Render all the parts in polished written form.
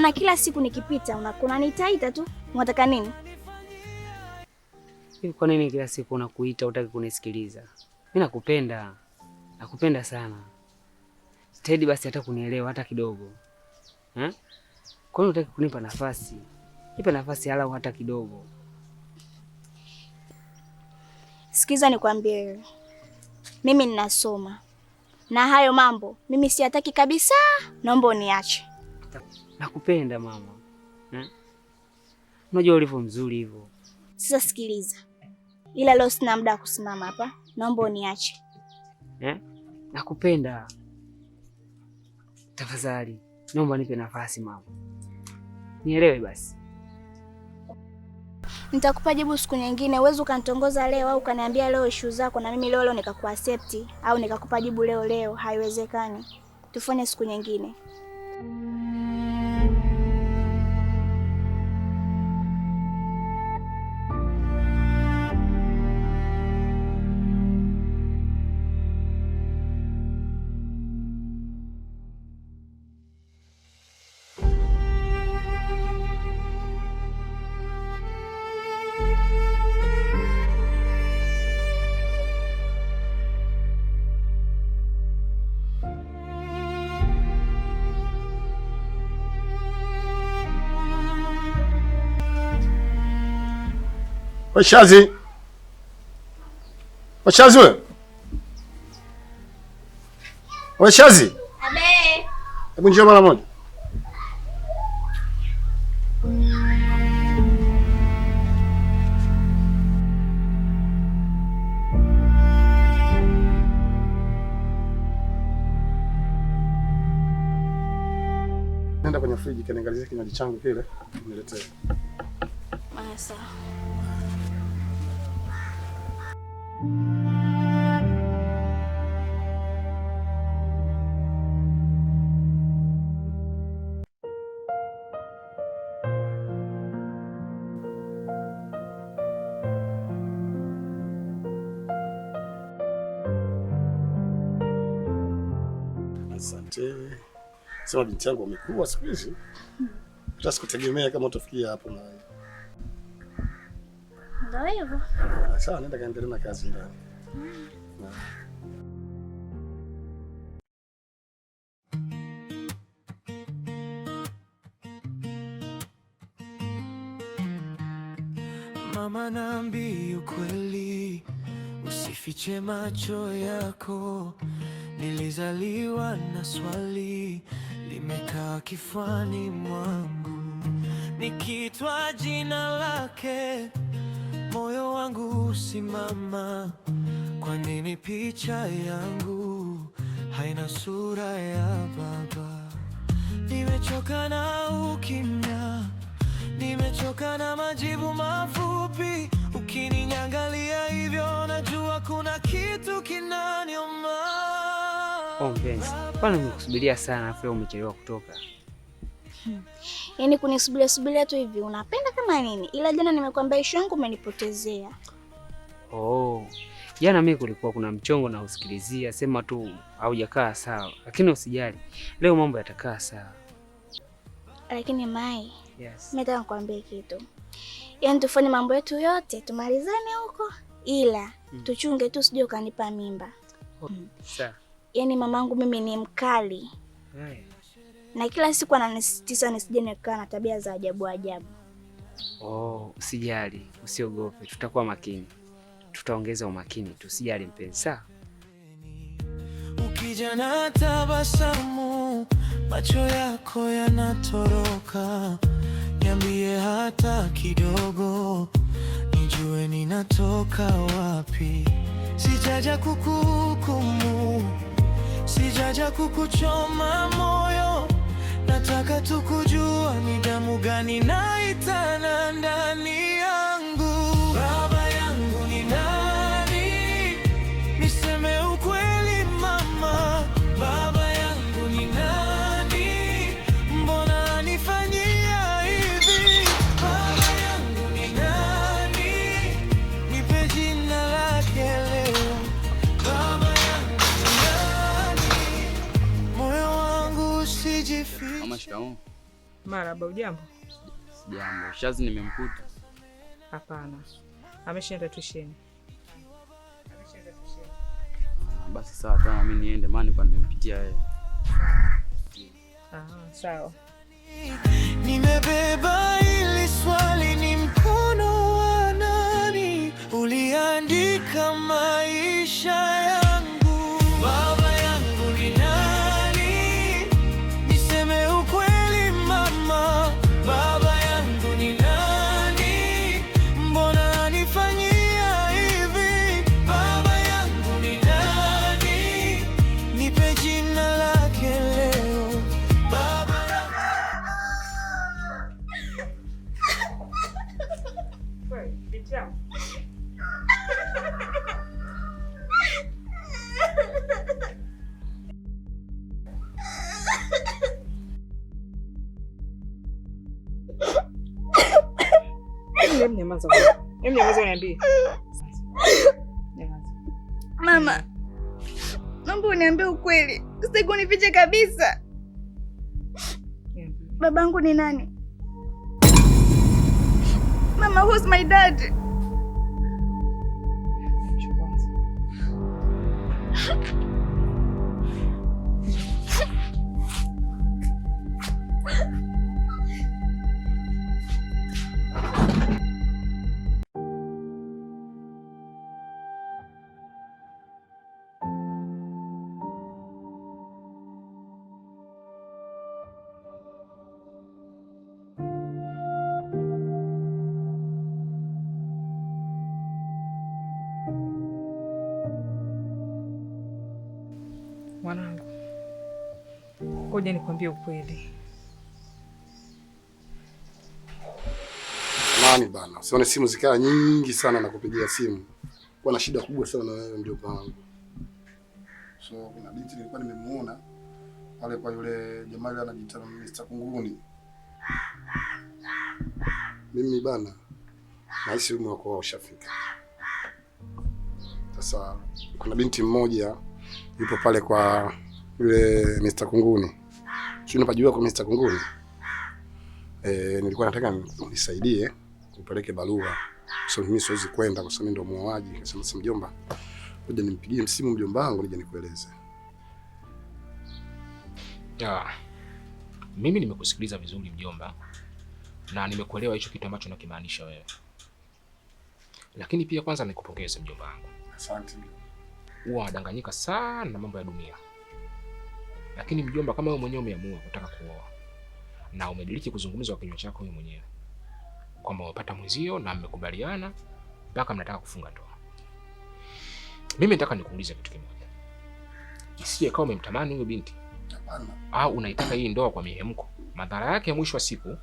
maana kila siku nikipita unanitaita tu. Unataka nini? Hivi kwa nini kila siku unakuita utaki kunisikiliza? Mimi nakupenda. Nakupenda sana. Steady basi hata kunielewa hata kidogo. Kwa nini utaki kunipa nafasi? Nipe nafasi halau hata kidogo. Sikiza nikwambie wewe. Mimi ninasoma. Na hayo mambo mimi siyataki kabisa. Naomba uniache. Nakupenda mama. Unajua ulivyo mzuri hivyo. Sasa sikiliza. Ila leo sina muda wa kusimama hapa. Naomba uniache. Nakupenda. Tafadhali, naomba nipe nafasi mama. Nielewe basi. Nitakupa jibu siku nyingine. Uweze ukanitongoza leo au ukaniambia leo issue zako na mimi leo nikakuaccept au nikakupa jibu leo. Haiwezekani. Tufanye siku nyingine. Washazi wewe. Washazi. Abe. Hebu njoo mara moja. Nenda kwenye friji kaniangalizie kinywaji changu kile, niletee. Sawa. Asante. Sema binti yangu umekuwa siku hizi. Hata sikutegemea kama utafikia hapo na wewe. Ndio hivyo. Sawa, nenda kaendelee na kazi ndani. Mama, naambia ukweli, usifiche macho yako. Nilizaliwa na swali limekaa kifuani mwangu, nikitwa jina lake moyo wangu usimama. Kwa nini picha yangu haina sura ya baba? Nimechoka na ukimya, nimechoka na majibu mafupi. Ukiniangalia hivyo najua kuna kitu kinaniuma. Mpenzi, kwani nimekusubiria sana afu umechelewa kutoka? Yaani kunisubiria tu hivi unapenda kama nini? Ila jana nimekwambia issue yangu umenipotezea. Jana mimi kulikuwa kuna mchongo na usikilizia, sema tu haujakaa sawa. Lakini usijali. Leo mambo yatakaa sawa. Lakini Mai, yes. Mimi nataka nikwambie kitu. Yaani tufanye mambo yetu yote, tumalizane huko. Ila tuchunge tu sije ukanipa mimba. Sawa. Yaani mamangu mimi ni mkali. Na kila siku ananisisitiza nisije nikaa na tabia za ajabu. Usijali, usiogope, tutakuwa makini. Tutaongeza umakini tu, usijali mpenzi, sawa? Ukija na tabasamu, macho yako yanatoroka. Niambie hata kidogo, nijue ninatoka wapi. Sijaja kukuhukumu, sijaja kukuchoma moyo. Nataka tu kujua ni damu gani naitana ndani yangu. Baba yangu ni nani? Niseme ukweli mama. Baba yangu ni nani? Mbona anifanyia hivi? Baba yangu ni nani? Nipe jina lake leo. Baba yangu ni nani? Moyo wangu usijifiche. Mama, shikamoo. Marahaba, ujambo? Sijambo. Shazi nimemkuta? Hapana. Ameshaenda tusheni. Basi sawa, kama mimi niende maana kwa nimempitia yeye. Sawa. Nimebeba ili swali, ni mkono wa nani uliandika maisha yangu? Baba yangu ni nani? Niseme ukweli mama, baba yangu ni nani? Mbona anifanyia hivi? Baba yangu ni nani? Nipe jina lake leo. Baba Nyamaza uniambie. Mama, naomba uniambie ukweli. Usitaki unifiche kabisa. Babangu ni nani? Mama, who's my dad? Mwanangu, ngoja nikwambie ukweli. Nani bana? Usione simu zikaa nyingi sana na kupigia simu. Kwa na shida kubwa sana na wewe ndio wangu. So kuna binti nilikuwa nimemuona pale kwa yule jamaa yule anajiita Mr. Kunguni. Mimi bana nahisi ume wako ushafika. Sasa kuna binti mmoja yupo pale kwa yule Mr. Kunguni. Sio unapajua kwa Mr. Kunguni? Nilikuwa nataka unisaidie upeleke barua. So mimi siwezi kwenda kwa sababu ndio muoaji. Nikasema sasa mjomba, ngoja nimpigie msimu mjomba wangu nije nikueleze. Mimi nimekusikiliza vizuri mjomba, na nimekuelewa hicho kitu ambacho unakimaanisha wewe. Lakini pia kwanza nikupongeze mjomba wangu. Asante. Huwa unadanganyika sana na mambo ya dunia. Lakini mjomba, kama wewe mwenyewe umeamua kutaka kuoa na umediriki kuzungumza kwa kinywa chako wewe mwenyewe kwamba umepata mwenzio na mmekubaliana mpaka mnataka kufunga ndoa, mimi nataka nikuulize kitu kimoja. Isije kama umemtamani huyo binti au unaitaka hii ndoa kwa mihemko, madhara yake ya mwisho wa siku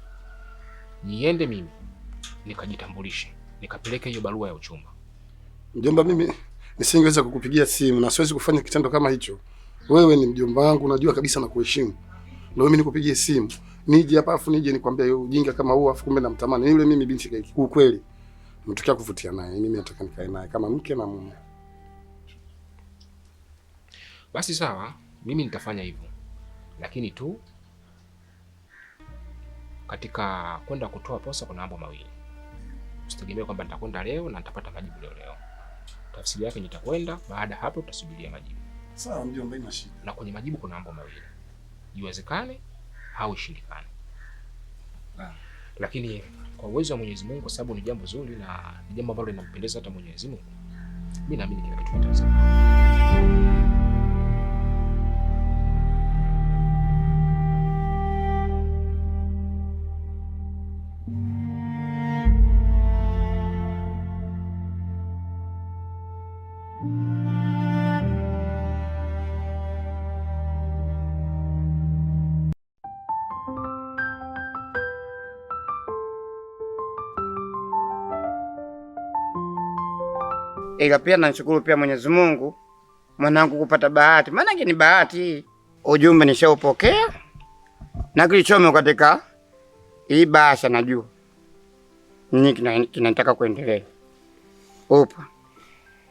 niende mimi nikajitambulishe nikapeleke hiyo barua ya uchumba. Mjomba, mimi nisingeweza kukupigia simu na siwezi kufanya kitendo kama hicho. Wewe ni mjomba wangu, unajua kabisa na kuheshimu. Ndio mimi nikupigie simu. Nije hapa afu nije nikwambia ujinga kama huo afu kumbe namtamani. Yule mimi binti kwa kweli mtokea kuvutia naye. Mimi nataka nikae naye kama mke na mume. Basi sawa, mimi nitafanya hivyo. Lakini tu katika kwenda kutoa posa kuna mambo mawili. Usitegemee kwamba nitakwenda leo na nitapata majibu leo. Tafsiri yake nitakwenda, baada hapo tutasubiria majibu. Sawa mjomba, ina shida. Na kwenye majibu kuna mambo mawili. Iwezekane au ishindikane. Lakini kwa uwezo wa Mwenyezi Mungu, kwa sababu ni jambo zuri na ni jambo ambalo linampendeza hata Mwenyezi Mungu, mimi naamini kila kitu kitawezekana. Ila pia nashukuru pia Mwenyezi Mungu mwanangu kupata bahati. Maana ni bahati. Ujumbe nishaupokea na kilichomo katika hii bahasha najua. Nini kinataka kuendelea. Upa.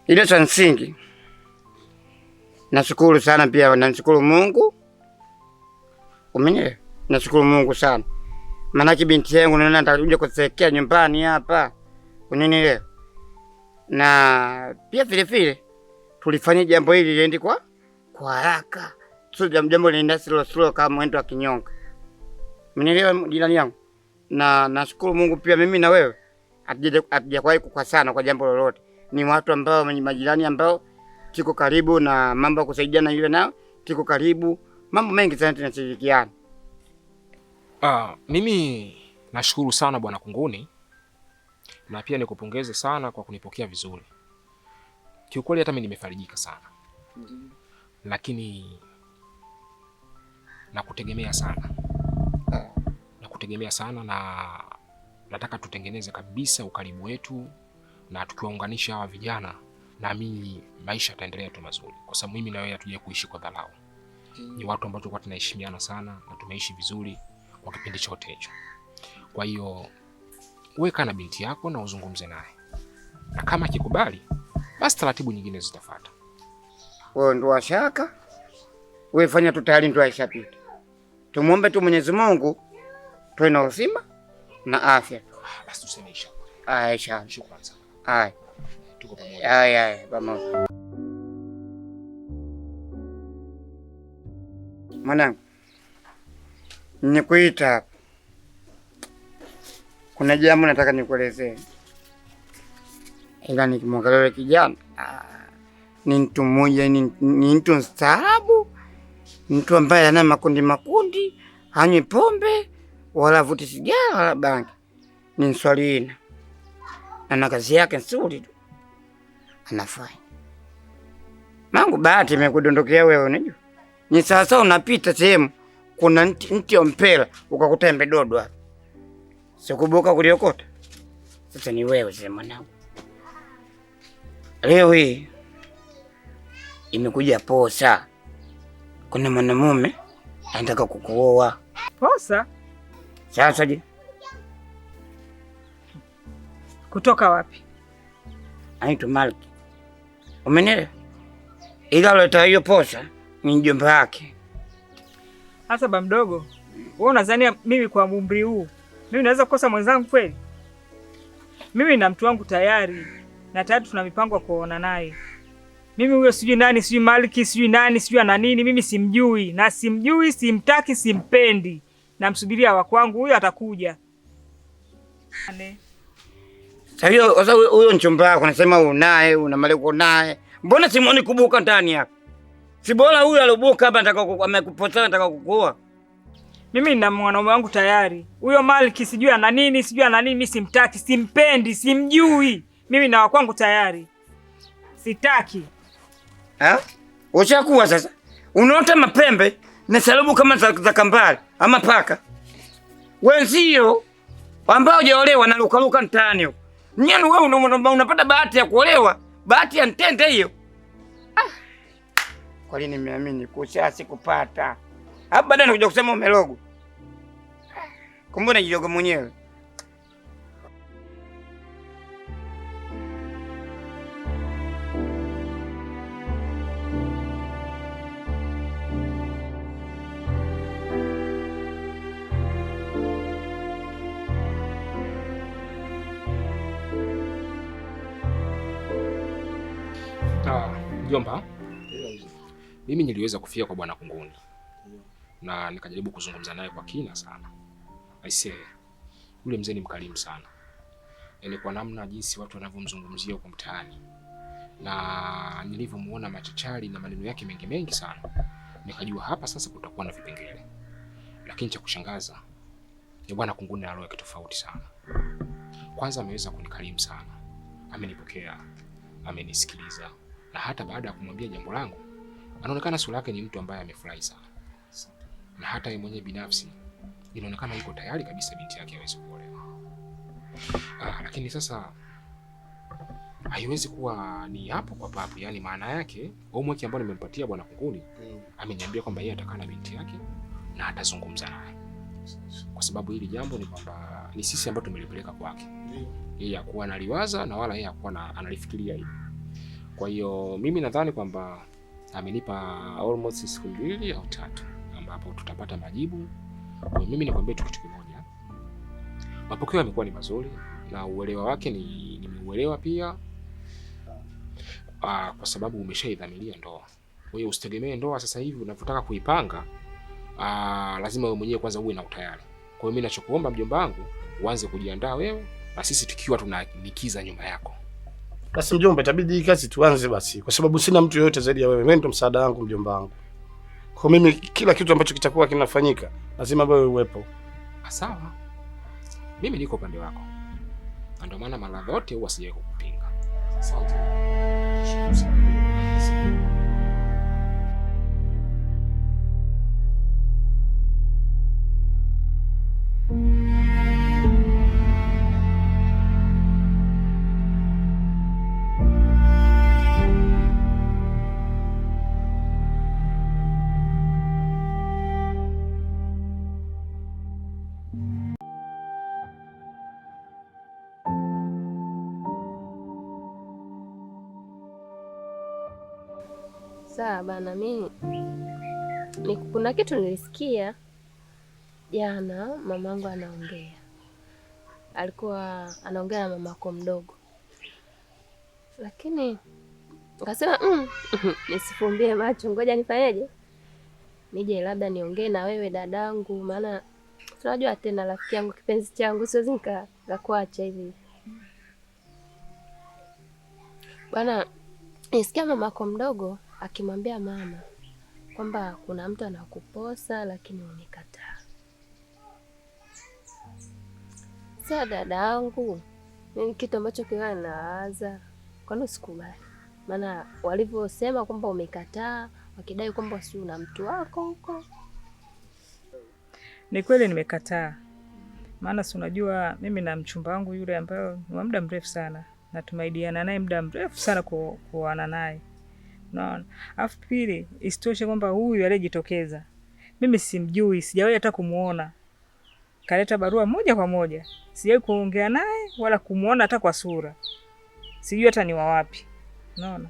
Ile cha msingi. Nashukuru sana pia, nashukuru Mungu. Umenielewa? Nashukuru Mungu sana. Maanake binti yangu naona nitakuja kusekea nyumbani hapa. Unanielewa? Na pia vile vile tulifanya jambo hili liende kwa haraka. Sio jambo linaenda slow kama mwendo wa kinyonga. Umenielewa jirani yangu? Na nashukuru Mungu pia mimi na wewe hatujawahi kukosana kwa jambo lolote. Ni watu ambao majirani ambao tuko karibu na mambo ya kusaidiana yule nao tuko karibu. Mambo mengi sana tunashirikiana. Mimi nashukuru sana Bwana Kunguni. Na pia nikupongeze sana kwa kunipokea vizuri. Kiukweli hata mimi nimefarijika sana. Lakini nakutegemea sana. Nakutegemea sana na nataka tutengeneze kabisa ukaribu wetu, na tukiwaunganisha hawa vijana na mimi maisha yataendelea tu mazuri. Kwa sababu mimi na wewe hatuje kuishi kwa dharau. Ni watu ambao tulikuwa tunaheshimiana sana na tumeishi vizuri kwa kipindi chote hicho. Kwa hiyo weka na binti yako na uzungumze naye. Na kama akikubali, basi taratibu nyingine zitafuata. Wewe ndo washaka. Wewe fanya tu tayari ndo aishapita. Tumuombe tu Mwenyezi Mungu tuwe na uzima na afya. Basi tuseme inshallah. Aisha. Shukrani sana. Hai. Tuko pamoja. Hai, pamoja. Mwanangu, nikuita. Kuna jambo nataka nikuelezee. Ila nikimwangalia kijana, ni mtu mmoja, ni mtu mstaarabu, mtu ambaye ana makundi, hanywi pombe, wala vuti sigara, wala bangi. Ni mswalina. Na kazi yake nzuri tu. Anafanya. Mangu bahati imekudondokea wewe unajua. Ni sasa unapita sehemu kuna mti wa mpela ukakuta embe dodo hapa. Sikubuka kuliokota. Sasa ni wewe sema mwanangu. Leo hii imekuja posa. Kuna mwanamume anataka kukuoa. Posa? Sasa je? Kutoka wapi? Anaitwa Malki. Umenielewa? Ila aleta hiyo posa ni mjomba wake. Hasa ba mdogo, wewe unadhania mimi kwa umri huu mimi naweza kukosa mwenzangu kweli? Mimi na mtu wangu tayari, na tayari tuna mipango ya kuona naye. Mimi huyo sijui nani, sijui Malki, sijui nani, sijui ana nini, mimi simjui, na simjui, simtaki, simpendi. Namsubiria wa kwangu, huyo atakuja. Sasa huyo mchumba wako unasema unaye, una maleko naye. Mbona simuoni kubuka ndani hapa? Si bora huyo alobuka hapa anataka amekupotana anataka kukuoa. Mimi na mwanaume wangu tayari. Huyo Malki sijui ana nini, sijui ana nini, mimi simtaki, simpendi, simjui. Mimi na wakwangu tayari. Sitaki. Ushakuwa sasa. Unaota mapembe na salubu kama za kambali ama paka. Wenzio ambao hujaolewa na lukaluka mtaani huko. Nyani wewe unapata bahati ya kuolewa, bahati ya ntende hiyo. Kwa nini nimeamini kusha sikupata? Hapo baadaye nakuja kusema umelogo. Kumbe unajiloga mwenyewe. Mjomba, mimi niliweza kufia kwa Bwana Kunguni na nikajaribu kuzungumza naye kwa kina sana. Aisee, yule mzee ni mkarimu sana. Yaani kwa namna jinsi watu wanavyomzungumzia huko mtaani. Na nilivyomuona machachari na maneno yake mengi sana, nikajua hapa sasa kutakuwa na vipengele. Lakini cha kushangaza ni Bwana Kunguni aloe kitu tofauti sana. Kwanza ameweza kunikarimu sana. Amenipokea, amenisikiliza. Na hata baada ya kumwambia jambo langu, anaonekana sura yake ni mtu ambaye amefurahi sana. Na hata yeye mwenyewe binafsi inaonekana yuko tayari kabisa binti yake aweze kuolewa. Lakini sasa haiwezi kuwa ni hapo kwa papo, yani maana yake homework ambayo nimempatia Bwana Kunguni ameniambia kwamba yeye atakaa na binti yake na atazungumza naye. Kwa sababu hili jambo ni kwamba ni sisi ambao tumelipeleka kwake. Yeye hakuwa analiwaza na wala yeye hakuwa analifikiria hili. Kwa hiyo mimi nadhani kwamba amenipa almost siku 2 au 3 ambapo tutapata majibu. Kwa mimi nikwambie tu kitu kimoja. Mapokeo yamekuwa ni mazuri na uelewa wake nimeuelewa pia. Kwa sababu umeshaidhamiria ndoa. Kwa hiyo usitegemee ndoa sasa hivi unavyotaka kuipanga. Lazima wewe mwenyewe kwanza uwe na utayari. Kwa hiyo mimi ninachokuomba mjomba wangu, uanze kujiandaa wewe na sisi tukiwa tunanikiza nyuma yako. Basi mjomba, itabidi hii kazi tuanze basi, kwa sababu sina mtu yoyote zaidi ya wewe. Wewe ndio msaada wangu mjomba wangu. Kwa mimi kila kitu ambacho kitakuwa kinafanyika lazima wewe uwepo. Sawa. Mimi niko upande wako. Na ndio maana mara zote huwa sijawahi kukupinga. Asante. Sawa bana, mimi kuna kitu nilisikia jana mamangu anaongea. Alikuwa anaongea na mamako mdogo. Lakini nikasema nisifumbie macho, ngoja nifanyeje? Nije labda niongee na wewe dadangu, maana tunajua tena rafiki yangu kipenzi changu, siwezi nikakuacha hivi. Bwana, nisikia mamako mdogo akimwambia mama kwamba kuna mtu anakuposa lakini umekataa. Sasa dada yangu, ni kitu ambacho kiwa nawaza, kwani usikubali? Maana walivyosema kwamba umekataa, wakidai kwamba si una mtu wako huko. Ni kweli nimekataa. Maana si unajua mimi na mchumba wangu yule ambaye ni wa muda mrefu sana, na tumaidiana naye muda mrefu sana kuoana naye. Unaona? Alafu pili, isitoshe kwamba huyu aliyejitokeza mimi simjui, sijawahi hata kumuona. Kaleta barua moja kwa moja. Sijawahi kuongea naye wala kumuona hata kwa sura. Sijui hata ni wa wapi. Unaona?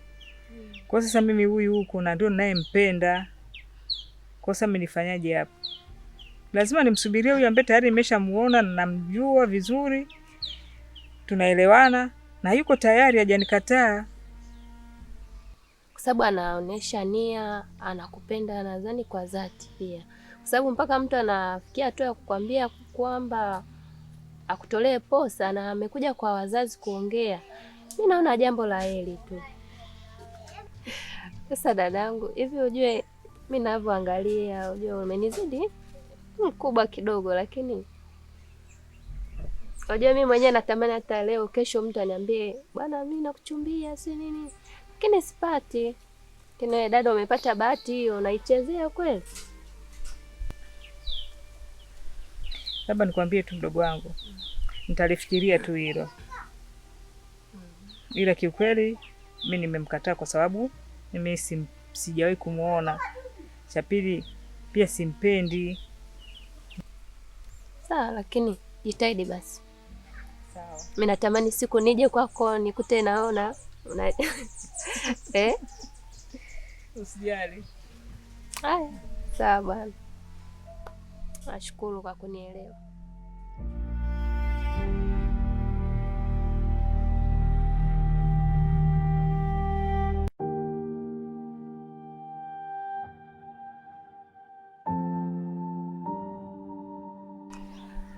Kwa sasa mimi huyu huko na ndio ninayempenda. Kwa sasa mimi nifanyaje hapa? Lazima nimsubirie huyu ambaye tayari nimeshamuona na namjua vizuri. Tunaelewana na yuko tayari hajanikataa. Kwa sababu anaonesha nia, anakupenda nadhani kwa dhati pia. Kwa sababu mpaka mtu anafikia hatua ya kukwambia kwamba akutolee posa na amekuja kwa wazazi kuongea. Mimi naona jambo la heri tu. Sasa dadangu, hivi ujue mimi ninavyoangalia, ujue umenizidi mkubwa kidogo, lakini ujue mimi mwenyewe natamani hata leo kesho mtu aniambie, "Bwana mimi nakuchumbia si nini." Lakini sipati. Kina dada umepata bahati hiyo, unaichezea kweli? Labda nikwambie tu mdogo wangu. Nitalifikiria tu hilo. Ila kiukweli mimi nimemkataa kwa sababu mimi sijawahi kumuona. Cha pili pia simpendi. Sawa, lakini jitahidi basi. Sawa. Mimi natamani siku nije kwako nikute naona Usijali. Haya, sawa bwana. Nashukuru kwa kunielewa.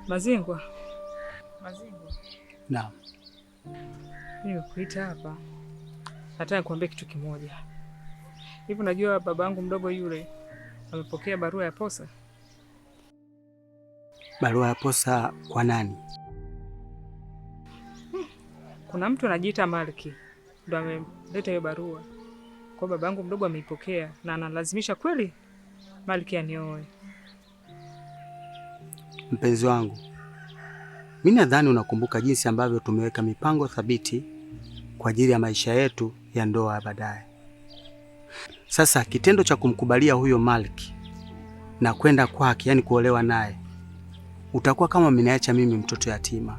Mazingwa. Naam. Nimekuita hapa. Nataka nikwambie kitu kimoja. Hivi unajua babangu mdogo yule amepokea barua ya posa? Barua ya posa kwa nani? Kuna mtu anajiita Malki ndo ameleta hiyo barua. Kwa babangu mdogo ameipokea na analazimisha kweli Malki anioe. Mpenzi wangu, mimi nadhani unakumbuka jinsi ambavyo tumeweka mipango thabiti kwa ajili ya maisha yetu ya ndoa baadaye. Sasa kitendo cha kumkubalia huyo Malki na kwenda kwake, yani kuolewa naye, utakuwa kama umeniacha mimi mtoto yatima.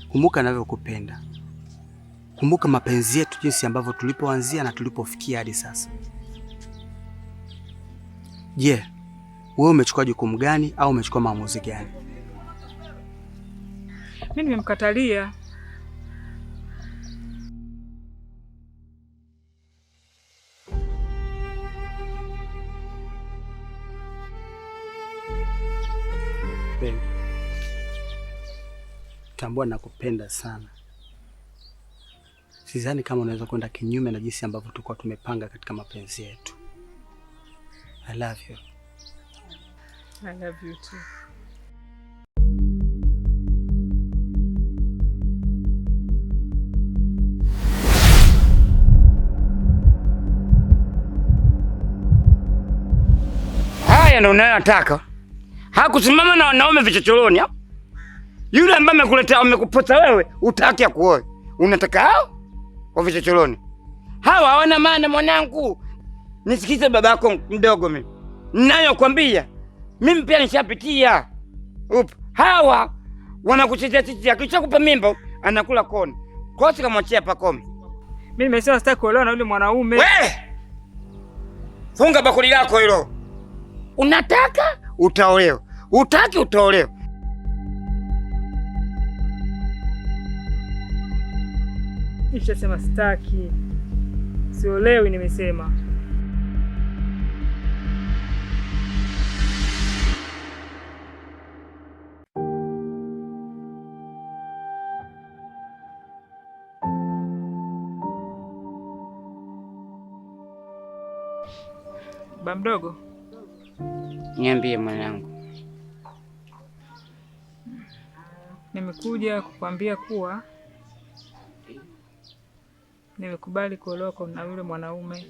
Kumbuka ninavyokupenda. Kumbuka mapenzi yetu jinsi ambavyo tulipoanzia na tulipofikia hadi sasa. Je, wewe umechukua jukumu gani au umechukua maamuzi gani? Mimi nimemkatalia. Baby, tambua nakupenda sana. Sidhani kama unaweza kwenda kinyume na jinsi ambavyo tulikuwa tumepanga katika mapenzi yetu. I love you. I love you too. Haya ndio unayotaka. Hakusimama na wanaume vichochoroni hapo. Yule ambaye amekuletea amekupota wewe, utaki akuoe. Unataka hao kwa vichochoroni. Hawa hawana maana mwanangu. Nisikize babako mdogo mimi. Ninayokuambia. Mimi pia nishapitia. Hawa wanakuchezea chichi, kishakupa mimba anakula koni. Kosi kamwachia pakome. Mimi nimesema sitaki kuolewa na yule mwanaume. We! Funga bakuli lako hilo. Unataka utaolewa. Utaki utaolewa. Nishasema sitaki. Siolewi nimesema. Ba mdogo. Niambie mwanangu. Nimekuja kukwambia kuwa nimekubali kuolewa na yule mwanaume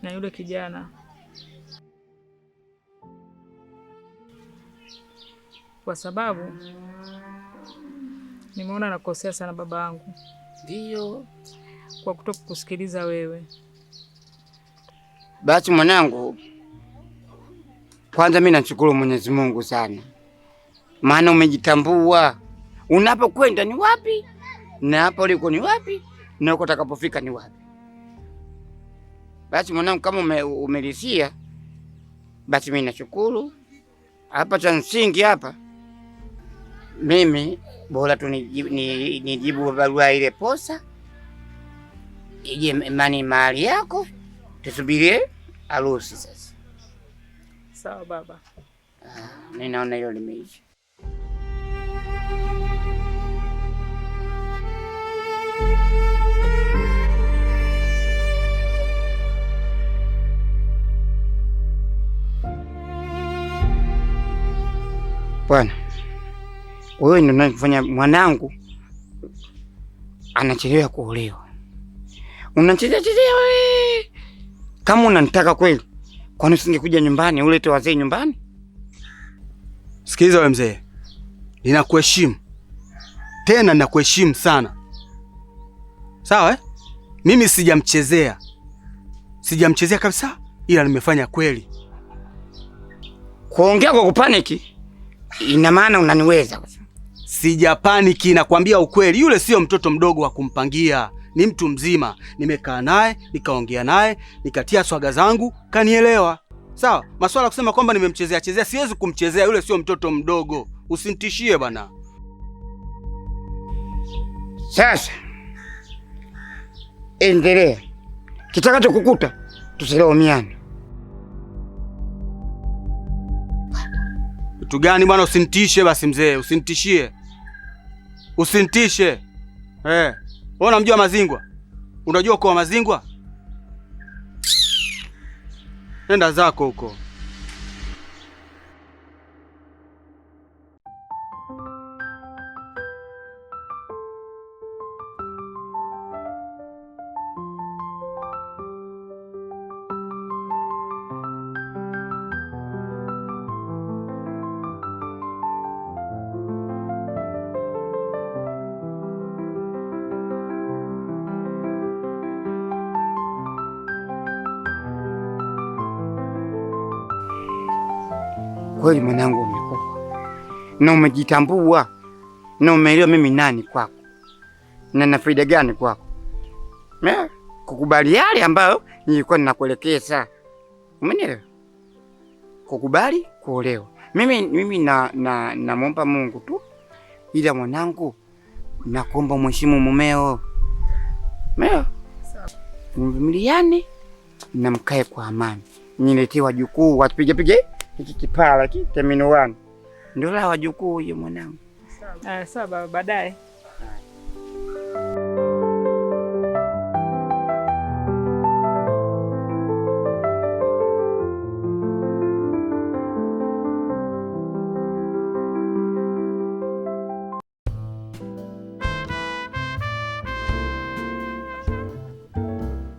na yule kijana, kwa sababu nimeona nakosea sana baba yangu. Ndio. Kwa kutokukusikiliza wewe. Basi mwanangu, kwanza mimi nashukuru Mwenyezi Mungu sana. Maana umejitambua. Unapokwenda ni wapi? Na hapo uliko ni wapi? Na uko utakapofika ni wapi? Basi mwanangu, kama umelisia, basi mimi nashukuru. Hapa cha msingi hapa, mimi bora tu nijibu barua ile posa. Ije imani mali yako. Tusubirie harusi sasa. Sawa baba. Ninaona hilo limeisha. Bwana, wewe ndio unafanya mwanangu anachelewa kuolewa. Unachelewa wewe. Kama unanitaka kweli, kwani usingekuja nyumbani ulete wazee nyumbani? Sikiliza wewe mzee. Ninakuheshimu. Tena ninakuheshimu sana. Sawa eh? Mimi sijamchezea. Sijamchezea kabisa, ila nimefanya kweli. Kuongea kwa kupaniki ina maana unaniweza. Sijapaniki, nakwambia ukweli. Yule sio mtoto mdogo wa kumpangia. Ni mtu mzima. Nimekaa naye, nikaongea naye, nikatia swaga zangu, kanielewa. Sawa? Masuala kusema kwamba nimemchezea chezea, siwezi kumchezea. Yule sio mtoto mdogo. Usinitishie bana. Sasa endelea. Kitakacho kukuta tusilaumiane. Kitu gani bwana? Usinitishe basi mzee, usinitishie. Usinitishe. Wewe unamjua Mazingwa? Unajua kwa Mazingwa? Nenda zako huko. Kweli mwanangu umekuwa na umejitambua na umeelewa mimi nani kwako na na faida gani kwako. Kukubali yale ambayo nilikuwa ninakuelekeza. Umenielewa? Kukubali kuolewa. Mimi namwomba Mungu tu, ila mwanangu, nakuomba mheshimu mumeo. Meo. Mvumiliane na mkae kwa amani. Niletee wajukuu watupige hiki kipala terminal 1. Ndio la wajukuu huyo mwanangu. Sawa baba, baadaye.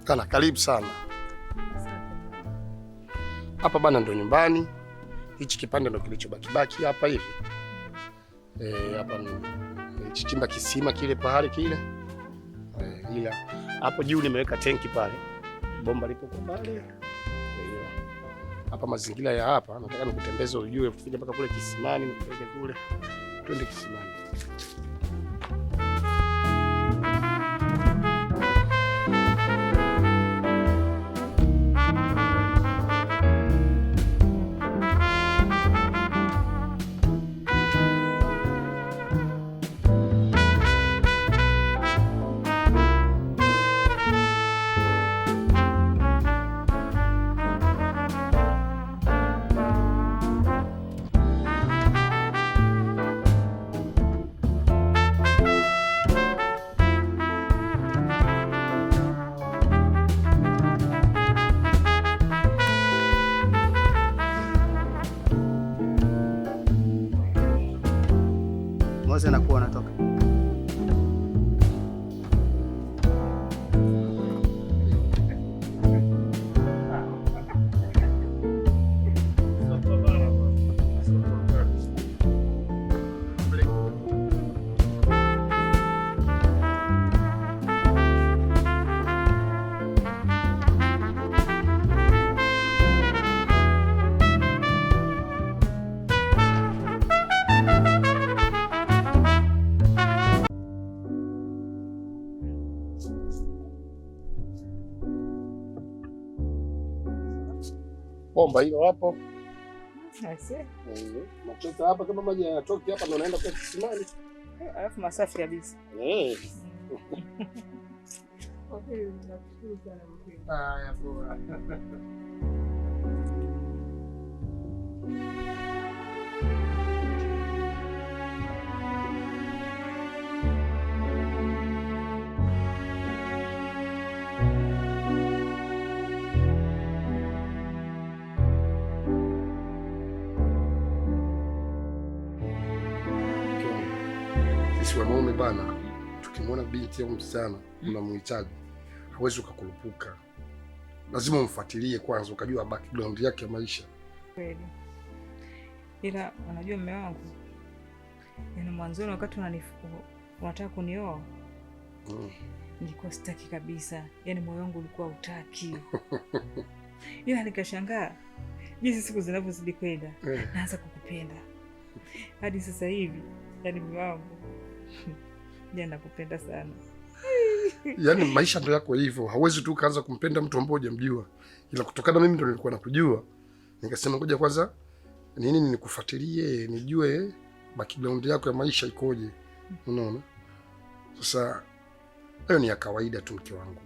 Kana karibu sana. Hapa bana ndo nyumbani. Hichi kipande ndo kilichobaki hapa hivi. Hapa nilichimba kisima kile pahali kile. Ila hapo juu nimeweka tenki pale. Bomba lipo kwa pale. Hapa mazingira ya hapa nataka nikutembeze ujue, ufike mpaka kule kisimani, nipeleke kule. Twende kisimani. Mose nakuwa unatoka. Bomba hilo hapo. Asante. Machota hapa kama maji yanatoka hapa ndo naenda kwa kisimani. Alafu masafi kabisa. Haya poa. Sisi wanaume bana, tukimwona binti au msichana unamhitaji, hawezi ukakurupuka. Lazima umfuatilie kwanza, ukajua background yake ya maisha. Kweli. Ila unajua mume wangu, yaani mwanzoni wakati unataka kunioa, nilikuwa sitaki kabisa. Yaani moyo wangu ulikuwa hutaki. Ila nikashangaa jinsi siku zinavyozidi kwenda, naanza kukupenda. Hadi sasa hivi, yaani mume wangu, nakupenda sana. Yaani maisha ndio yako hivyo. Hauwezi tu kaanza kumpenda mtu ambaye hujamjua. Ila kutokana mimi ndio nilikuwa nakujua, nikasema ngoja kwanza nikufuatilie, nijue background yako ya maisha ikoje. Unaona? Sasa hayo ni ya kawaida tu mke wangu.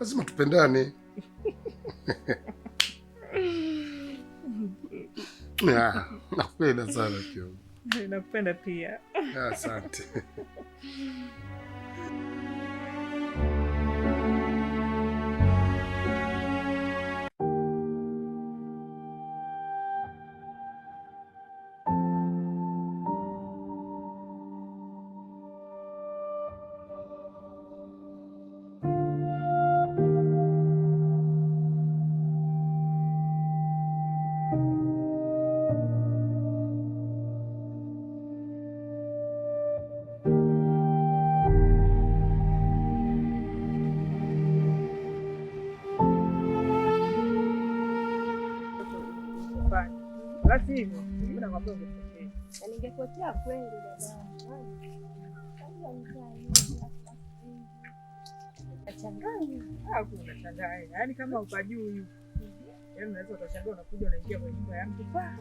Lazima tupendane. Nakupenda sana kio. Nakupenda pia. Asante. Basi hivyo, mimi nakwambia ungepotea. Na ningepotea kweli dada. Nachanganya. Kuna changanya. Yaani kama upajui. Yaani unaweza ukashangaa unakuja unaingia kwenye nyumba ya mtu pa.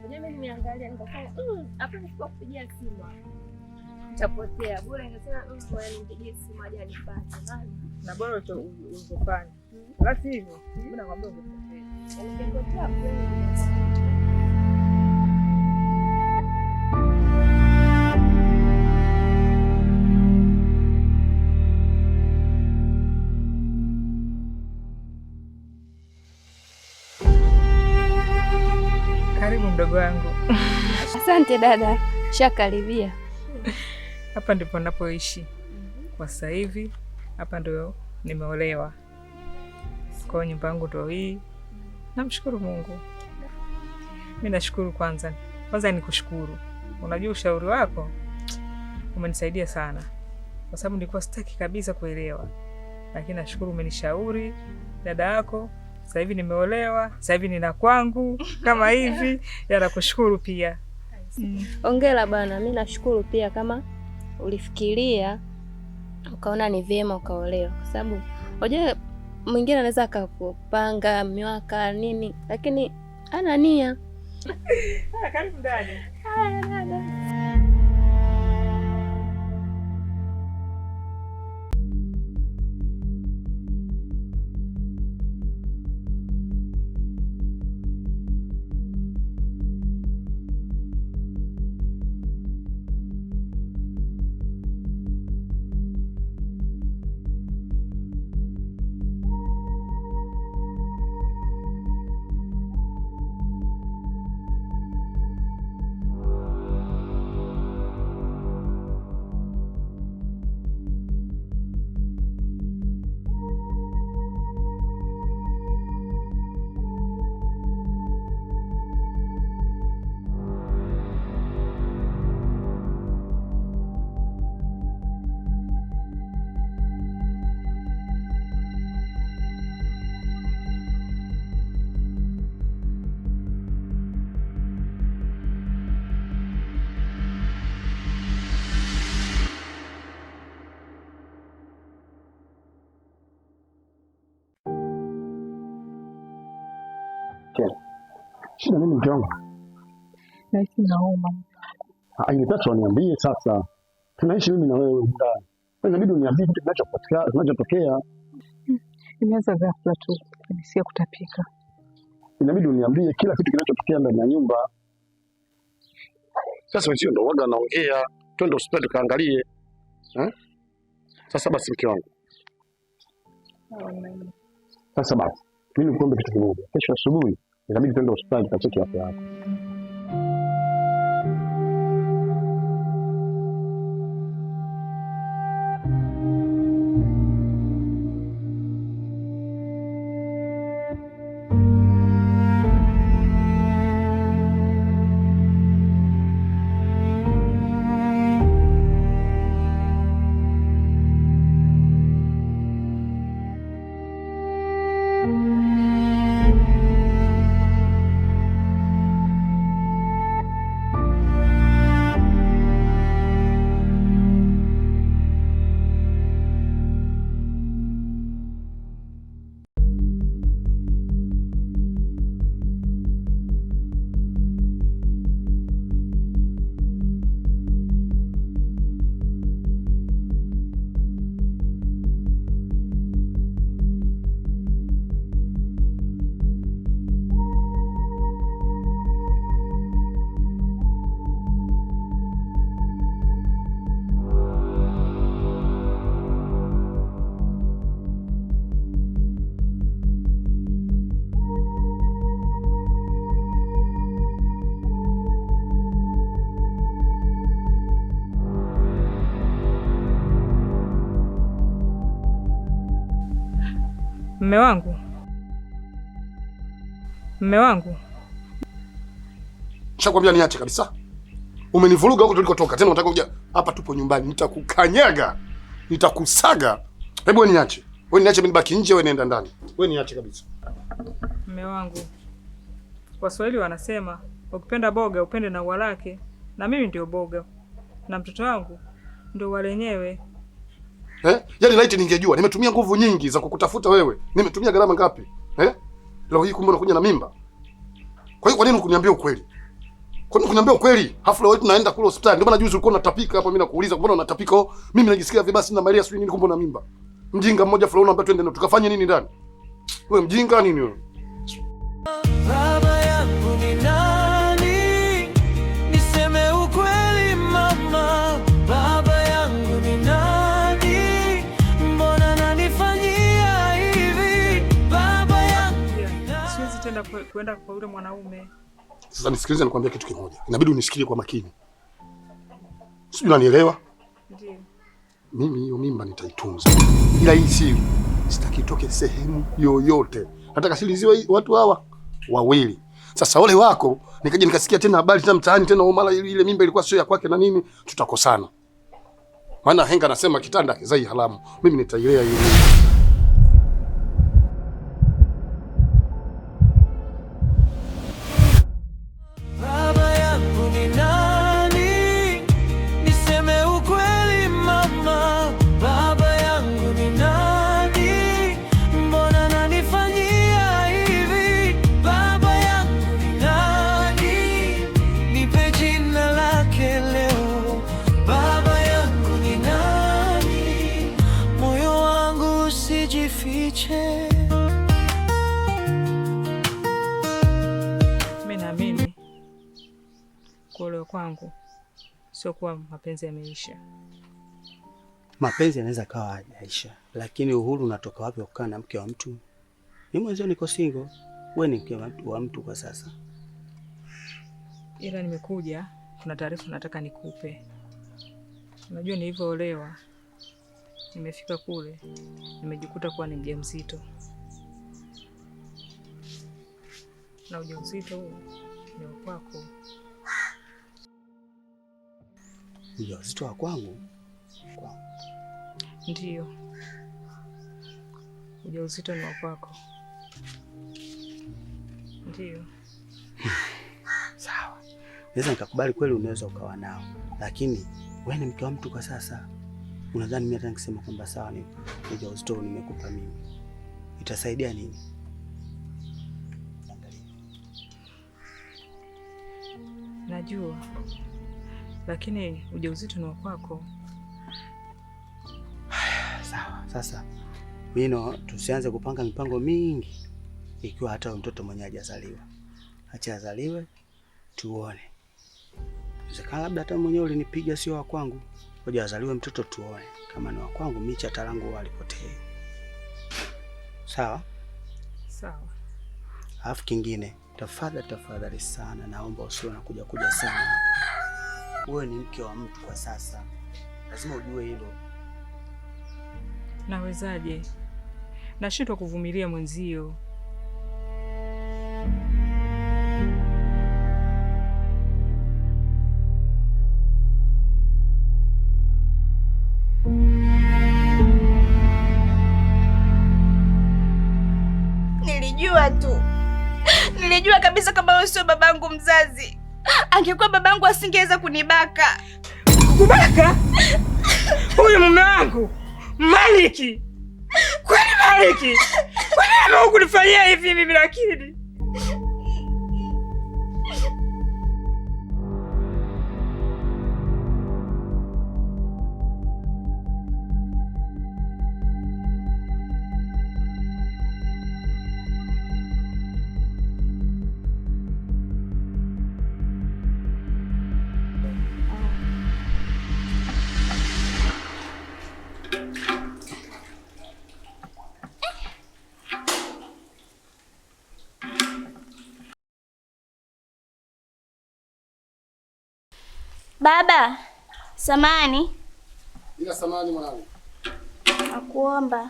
Unajua mimi nimeangalia nikasema hapa nisipokupigia simu nitapotea. Bora ningesema ngoja nimpigie simu aje anipate. Na bora ulipofanya. Basi hivyo, mimi nakwambia ungepotea. Ningepotea kweli. Karibu mdogo wangu. Asante dada, shakaribia. Hapa ndipo ninapoishi kwa sasa hivi. Hapa ndio nimeolewa. Kwa nyumba yangu ndio hii. Namshukuru Mungu. Mimi nashukuru kwanza nikushukuru. Unajua ushauri wako umenisaidia sana. Kwa sababu nilikuwa sitaki kabisa kuelewa. Lakini nashukuru umenishauri dada yako. Sasa hivi nimeolewa, sasa hivi nina kwangu kama hivi. Nakushukuru pia. Hongera bana, mimi nashukuru pia kama ulifikiria ukaona ni vyema ukaolewa, kwa sababu unajua mwingine anaweza akakupanga miaka nini, lakini ana nia. Karibu ndani. Haya dada. Shida nini mke wangu? Naishi nauma. Inapaswa uniambie sasa. Tunaishi mimi na wewe ndani. Inabidi uniambie kitu kinachotokea. Imeanza ghafla tu, nisikia kutapika. Inabidi uniambie kila kitu kinachotokea ndani ya nyumba. Sasa wewe ndio waga naongea, twende hospitali tukaangalie. Sasa basi mke wangu. Sasa basi, mimi nikuombe kitu kimoja. Kesho asubuhi inabidi twende hospitali tukacheki afya yako. Mme wangu. Nishakwambia niache kabisa. Umenivuruga huko tulikotoka. Tena unataka kuja hapa, tupo nyumbani. Nitakukanyaga. Nitakusaga. Hebu wewe niache. Wewe niache, mimi nibaki nje, wewe nenda ndani. Wewe niache kabisa. Mme wangu. Waswahili wanasema ukipenda boga upende na ua lake, na mimi ndio boga. Na mtoto wangu ndio ua lenyewe. Yaani laiti ningejua, nimetumia nguvu nyingi za kukutafuta wewe. Nimetumia gharama ngapi? Leo hii kumbe unakuja na mimba. Kwa hiyo kwa nini ukuniambia ukweli? Kwa nini ukuniambia ukweli? Hafla wetu naenda kule hospitali. Ndio maana juzi ulikuwa unatapika hapa, mimi nakuuliza mbona unatapika? Oh, mimi najisikia vibaya sina Maria sio nini, kumbe una mimba. Mjinga mmoja fulani unaambia twende tukafanye nini ndani? Wewe mjinga nini wewe? Baba yangu ni nani? Niseme ukweli mama. Baba yangu ni nani? Mbona nanifanyia hivi? Baba yangu siwezi tena kwenda kwa yule mwanaume. Sasa nisikilize, nikwambia kitu kimoja. Inabidi unisikilie kwa makini. Sijui unanielewa? Ndiyo. Mimi hiyo mimba nitaitunza. Ila hii siri sitaki itoke sehemu yoyote. Nataka siliziwe watu hawa wawili. Sasa ole wako nikaje nikasikia tena habari tena mtaani tena mara ile mimba ilikuwa sio ya kwake na nini, tutakosana. Maana henga anasema kitanda kizai haramu. Mimi nitailea hiyo. Baba yangu ni nani? Niseme ukweli mama. Baba yangu ni nani? Mbona nanifanyia hivi? Baba yangu ni nani? Nipe jina lake leo. Baba yangu ni nani? Moyo wangu usijifiche. Kuolewa kwangu sio kuwa mapenzi yameisha. Mapenzi yanaweza kawa hajaisha, lakini uhuru unatoka wapi kukaa na mke wa mtu? Mimi mwenyewe niko single, wewe ni mke wa mtu kwa sasa. Ila nimekuja, kuna taarifa nataka nikupe. Unajua nilivyoolewa, nimefika kule, nimejikuta kuwa ni mjamzito. Na ujauzito huu ni wako. Ujauzito wa kwangu? Ndiyo. Ujauzito ni wa kwako. Ndiyo. Sawa. Naweza nikakubali kweli, unaweza ukawa nao. Lakini wewe ni mke wa mtu kwa sasa. Unadhani mimi hata nikisema kwamba sawa ni ujauzito nimekupa mimi, itasaidia nini? Najua. Lakini ujauzito ni wa kwako. Sawa. Sasa mimi tusianze kupanga mipango mingi ikiwa hata mtoto mwenyewe hajazaliwa. Acha azaliwe tuone. Inawezekana labda hata mwenyewe ulinipiga sio wa kwangu. Ngoja azaliwe mtoto tuone. Kama ni wa kwangu mimi chata langu walipotee. Sawa? Sawa. Alafu kingine, tafadhali sana naomba usiwe unakuja sana. Wewe ni mke wa mtu kwa sasa. Lazima ujue hilo. Nawezaje? Nashindwa kuvumilia mwenzio. Nilijua kabisa kama wewe sio babangu mzazi. Angekuwa babangu asingeweza kunibaka. Kubaka? Huyu mume wangu Maliki. Kwani Maliki? Kwani anaamua kunifanyia hivi mimi lakini? Baba, samani. Ila samani mwanangu. Nakuomba.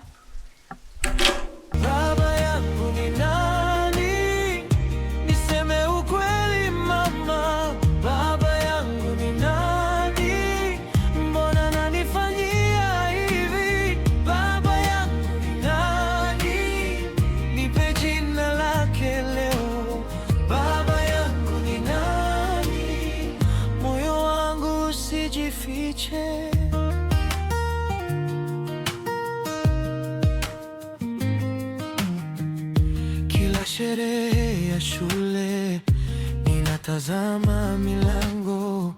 Baba yangu ni nani? Niseme ukweli mama. Baba yangu ni nani? Mbona nanifanyia hivi? Baba yangu ni nani? Nipe jina lake leo. Baba yangu ni nani? Moyo wangu usijifiche. Sherehe ya shule natazama milango,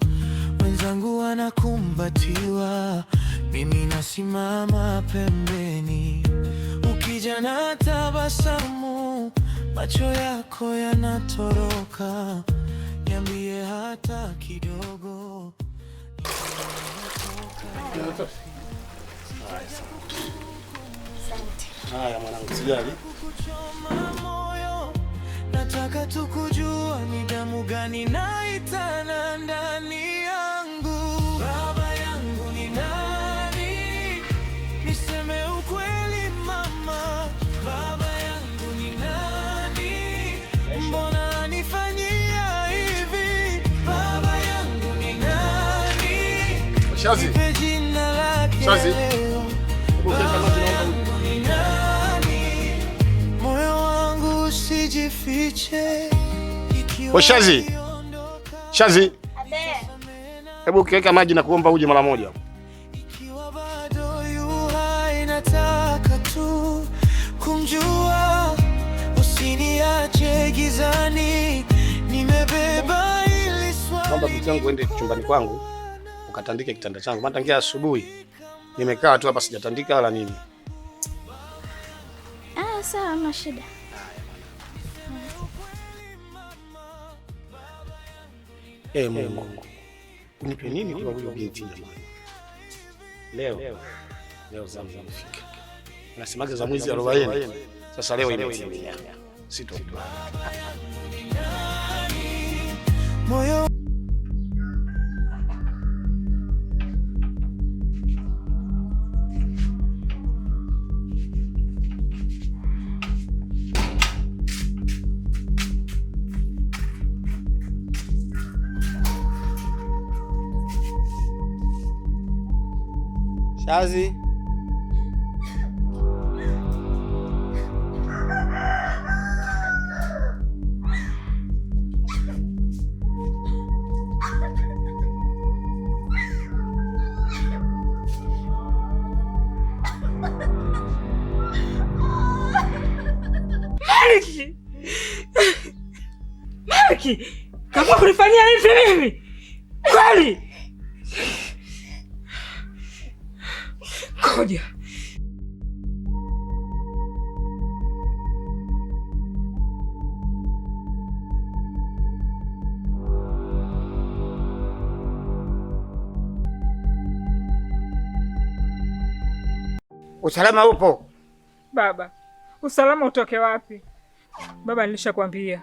wenzangu wanakumbatiwa, mimi nasimama pembeni. Ukija na tabasamu, macho yako yanatoroka, niambie hata kidogo. Haya mwanangu, sijali. Nataka tu kujua ni damu gani naitana ndani yangu. Baba yangu ni nani? Niseme ukweli mama. Baba yangu ni nani? Mbona anifanyia hivi? Baba yangu ni nani? Shazi. Nipe jina lake. Shazi. Moyo wangu usijifiche. Shazi. Shazi. Hebu ukiweka maji na kuomba uje mara moja. Ikiwa bado yu hai, nataka tu kumjua, usiniache gizani, nimebeba ili swali. Naomba binti yangu uende chumbani kwangu ukatandike kitanda changu. Maana tangia asubuhi nimekaa tu hapa sijatandika wala nini. Sawa, hamna shida. Mungu. Unipe nini kwa huyo binti jamani? Leo zamu imefika. Nasemaga za mwezi 40. Sasa leo imetimia. Sitokubali. Moyo Shazi. Maliki, kama kunifanyia hivi mimi kweli? Koja. Usalama upo? Baba, usalama utoke wapi? Baba, nilishakwambia.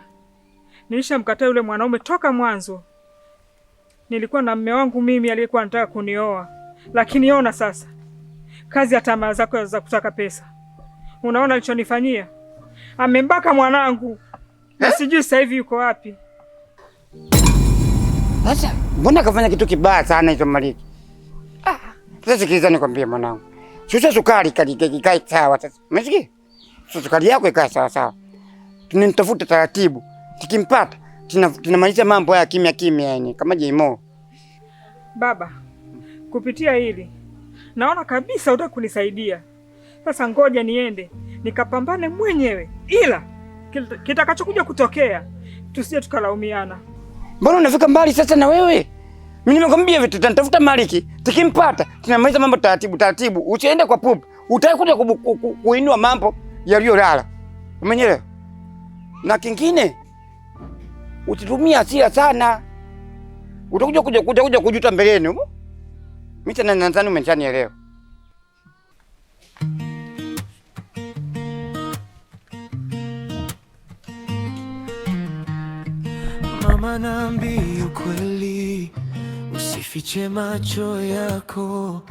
Nilishamkataa yule mwanaume toka mwanzo. Nilikuwa na mume wangu mimi aliyekuwa anataka kunioa. Lakini ona sasa. Kazi ya tamaa zako za kutaka pesa. Unaona alichonifanyia? Amembaka mwanangu. Na sijui sasa hivi yuko wapi. Sasa, mbona kafanya kitu kibaya sana hicho Maliki? Sasa sikiliza nikwambie mwanangu. Shusha sukari ikae sawa sasa. Umesikia? Sukari yako ikae sawa sawa. Tunamtafuta taratibu. Tukimpata, tunamaliza mambo haya kimya kimya yani kama Jimo. Baba, kupitia hili naona kabisa utaki kunisaidia. Sasa ngoja niende nikapambane mwenyewe, ila kitakachokuja kutokea tusije tukalaumiana. Mbona unafika mbali sasa na wewe? Mimi nimekwambia vitu tunatafuta Maliki, tukimpata tunamaliza mambo taratibu. Usiende kwa pup. Utaki kuja kuinua mambo yaliyolala. Umenyelewa? Na kingine utitumia hasira sana. Utakuja kujuta mbeleni. Mimi tena nadhani umeshanielewa. mama, naambia ukweli, usifiche macho yako.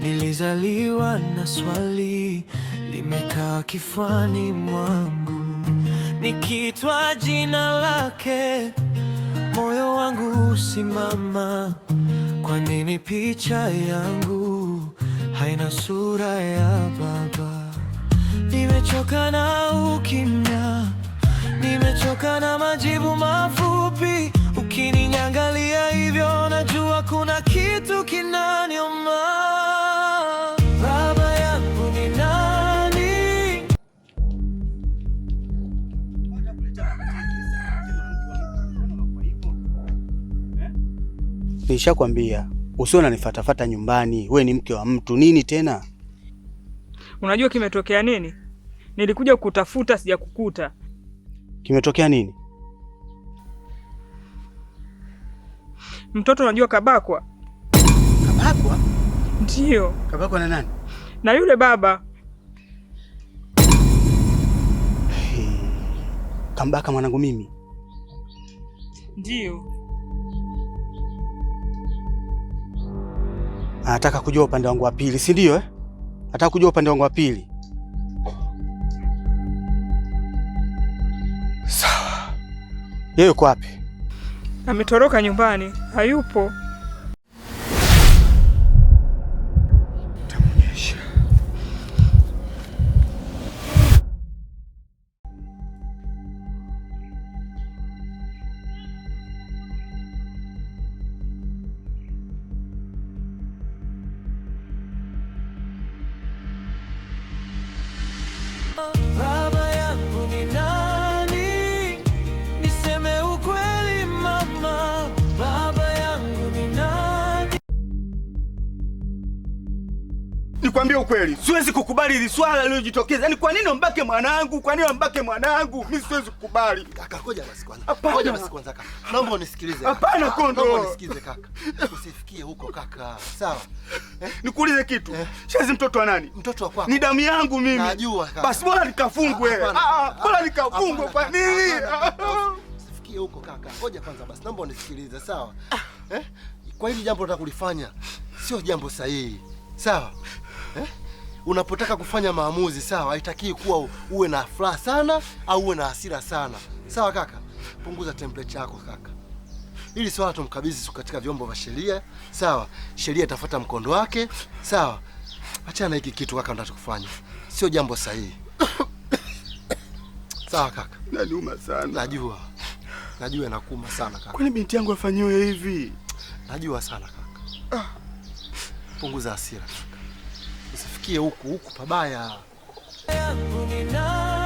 Nilizaliwa na swali limekaa kifuani mwangu, nikitwa jina lake moyo wangu usimama. Kwa nini picha yangu haina sura ya baba? Nimechoka na ukimya, nimechoka na majibu mafupi. Ukiniangalia hivyo najua kuna kitu kinaniuma. Baba yangu ni nani? Nishakwambia usiwe unanifuatafuata nyumbani. We ni mke wa mtu, nini tena? Unajua kimetokea nini? Nilikuja kukutafuta sijakukuta. Kimetokea nini? Mtoto unajua kabakwa. Kabakwa? Ndio. Kabakwa na nani? Na yule baba. Kambaka mwanangu mimi? Ndio. Anataka kujua upande wangu wa pili, si ndio? Anataka kujua upande wangu wa pili. Sawa. Yeye yuko wapi? Ametoroka nyumbani, hayupo. Tamuonyesha. Baba yangu ni nani? Niseme ukweli mama, baba yangu ni nani? Nikwambie ukweli, siwezi kukubali hili swala lililojitokeza. Yaani kwa nini mbake mwanangu? Kwa nini mbake mwanangu? Mimi siwezi kukubali. Kaka, ngoja basi kwanza. Hapana. Ngoja basi kwanza kaka. Naomba unisikilize. Hapana Kondo. Naomba unisikilize kaka. Usifikie huko kaka. Sawa? Nikuulize kitu. Shezi mtoto wa nani? Mtoto wa kwako. Ni damu yangu mimi. Najua kaka. Basi bora nikafungwe. Bora nikafungwe kwa nini? Usifikie huko kaka. Ngoja kwanza basi. Naomba unisikilize, sawa? Kwa hili jambo nataka kulifanya sio jambo sahihi. Sawa? Unapotaka kufanya maamuzi, sawa, haitaki kuwa uwe na furaha sana au uwe na hasira sana. Sawa kaka? Punguza temperature yako kaka. Ili swala tumkabidhi katika vyombo vya sheria, sawa? Sheria itafuata mkondo wake, sawa? Achana hiki kitu kaka unachokifanya. Sio jambo sahihi. Sawa kaka? Naniuma sana. Najua. Najua inakuuma sana kaka. Kwani binti yangu afanywe hivi? Najua sana kaka. Punguza hasira kaka. Usifikie huku pabaya. Yangu ni nani?